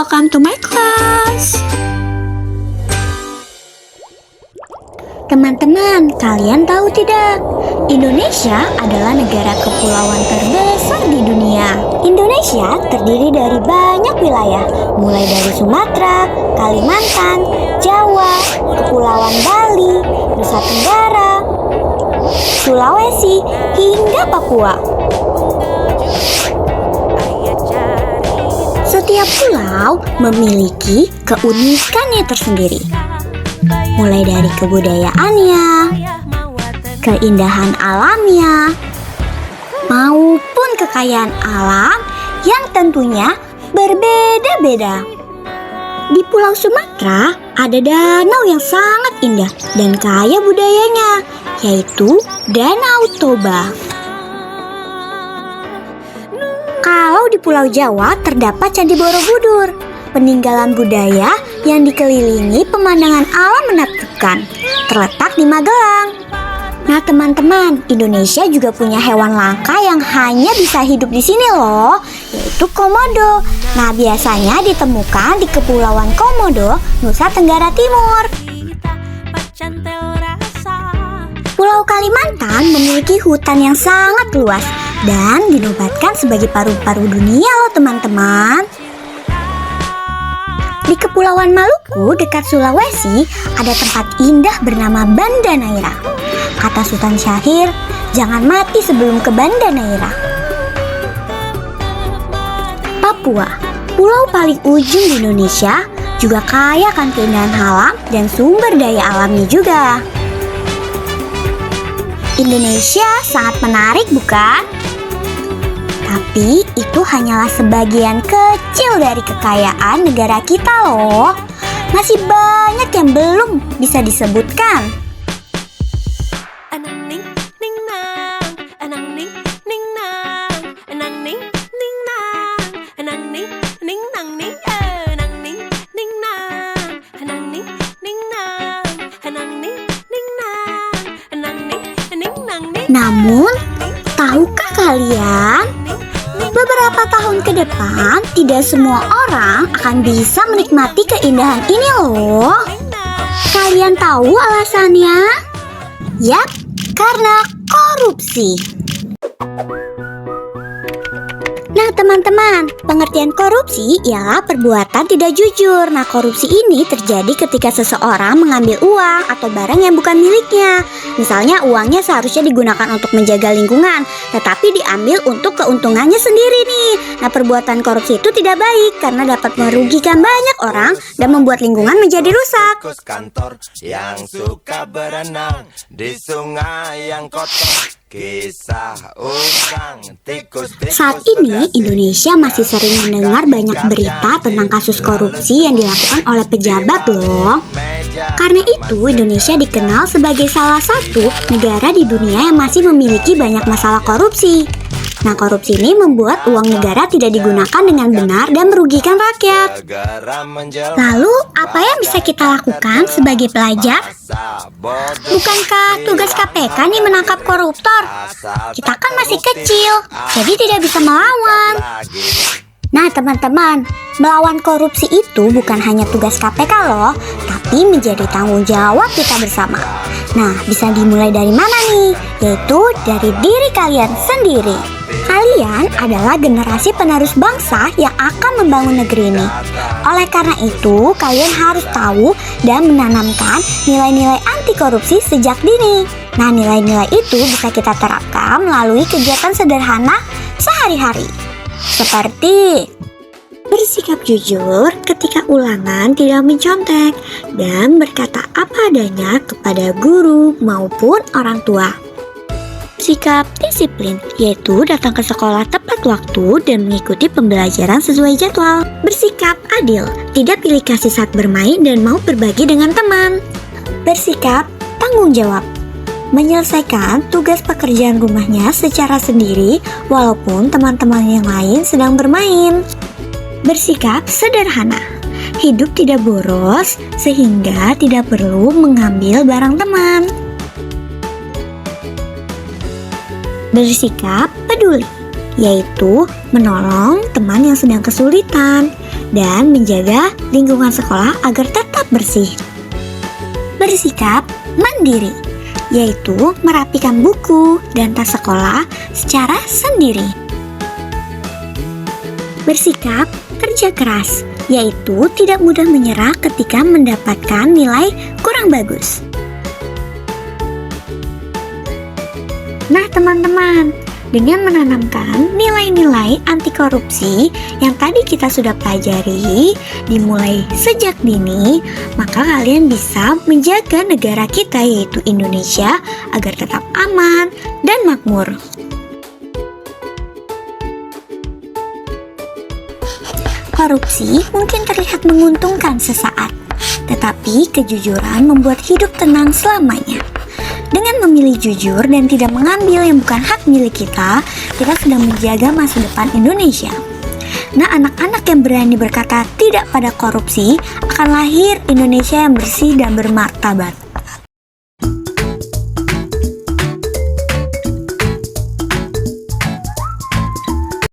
welcome to my class. Teman-teman, kalian tahu tidak? Indonesia adalah negara kepulauan terbesar di dunia. Indonesia terdiri dari banyak wilayah, mulai dari Sumatera, Kalimantan, Jawa, Kepulauan Bali, Nusa Tenggara, Sulawesi, hingga Papua. Setiap pulau memiliki keunikannya tersendiri. Mulai dari kebudayaannya, keindahan alamnya, maupun kekayaan alam yang tentunya berbeda-beda. Di Pulau Sumatera ada danau yang sangat indah dan kaya budayanya, yaitu Danau Toba. Kalau di Pulau Jawa terdapat Candi Borobudur, peninggalan budaya yang dikelilingi pemandangan alam menakjubkan, terletak di Magelang. Nah teman-teman, Indonesia juga punya hewan langka yang hanya bisa hidup di sini loh, yaitu komodo. Nah biasanya ditemukan di Kepulauan Komodo, Nusa Tenggara Timur. Pulau Kalimantan memiliki hutan yang sangat luas dan dinobatkan sebagai paru-paru dunia loh teman-teman. Di Kepulauan Maluku dekat Sulawesi ada tempat indah bernama Banda Neira. Kata Sultan Syahrir, jangan mati sebelum ke Banda Neira. Papua, pulau paling ujung di Indonesia, juga kaya akan keindahan alam dan sumber daya alamnya juga. Indonesia sangat menarik bukan? Tapi itu hanyalah sebagian kecil dari kekayaan negara kita loh. Masih banyak yang belum bisa disebutkan. Namun, tahukah kalian? Beberapa tahun ke depan, tidak semua orang akan bisa menikmati keindahan ini loh. Kalian tahu alasannya? Yap, karena korupsi. Nah teman-teman, pengertian korupsi ialah perbuatan tidak jujur. Nah korupsi ini terjadi ketika seseorang mengambil uang atau barang yang bukan miliknya. Misalnya uangnya seharusnya digunakan untuk menjaga lingkungan, tetapi diambil untuk keuntungannya sendiri nih. Nah perbuatan korupsi itu tidak baik karena dapat merugikan banyak orang dan membuat lingkungan menjadi rusak. Kantor yang suka berenang di sungai yang kotor. Kisah usang tikus-tikus. Saat ini Indonesia masih sering mendengar banyak berita tentang kasus korupsi yang dilakukan oleh pejabat loh. Karena itu Indonesia dikenal sebagai salah satu negara di dunia yang masih memiliki banyak masalah korupsi. Nah korupsi ini membuat uang negara tidak digunakan dengan benar dan merugikan rakyat. Lalu apa yang bisa kita lakukan sebagai pelajar? Bukankah tugas KPK nih menangkap koruptor? Kita kan masih kecil, jadi tidak bisa melawan. Nah teman-teman, melawan korupsi itu bukan hanya tugas KPK loh, tapi menjadi tanggung jawab kita bersama. Nah bisa dimulai dari mana nih? Yaitu dari diri kalian sendiri. Kalian adalah generasi penerus bangsa yang akan membangun negeri ini. Oleh karena itu, kalian harus tahu dan menanamkan nilai-nilai anti korupsi sejak dini. Nah, nilai-nilai itu bisa kita terapkan melalui kegiatan sederhana sehari-hari. Seperti bersikap jujur ketika ulangan tidak mencontek dan berkata apa adanya kepada guru maupun orang tua. Sikap disiplin, yaitu datang ke sekolah tepat waktu dan mengikuti pembelajaran sesuai jadwal. Bersikap adil, tidak pilih kasih saat bermain dan mau berbagi dengan teman. Bersikap tanggung jawab, menyelesaikan tugas pekerjaan rumahnya secara sendiri walaupun teman-teman yang lain sedang bermain. Bersikap sederhana, hidup tidak boros sehingga tidak perlu mengambil barang teman. Bersikap peduli, yaitu menolong teman yang sedang kesulitan dan menjaga lingkungan sekolah agar tetap bersih. Bersikap mandiri, yaitu merapikan buku dan tas sekolah secara sendiri. Bersikap kerja keras, yaitu tidak mudah menyerah ketika mendapatkan nilai kurang bagus. Nah teman-teman, dengan menanamkan nilai-nilai anti korupsi yang tadi kita sudah pelajari dimulai sejak dini, maka kalian bisa menjaga negara kita yaitu Indonesia agar tetap aman dan makmur. Korupsi mungkin terlihat menguntungkan sesaat, tetapi kejujuran membuat hidup tenang selamanya. Dengan memilih jujur dan tidak mengambil yang bukan hak milik kita sedang menjaga masa depan Indonesia. Nah, anak-anak yang berani berkata tidak pada korupsi akan lahir Indonesia yang bersih dan bermartabat.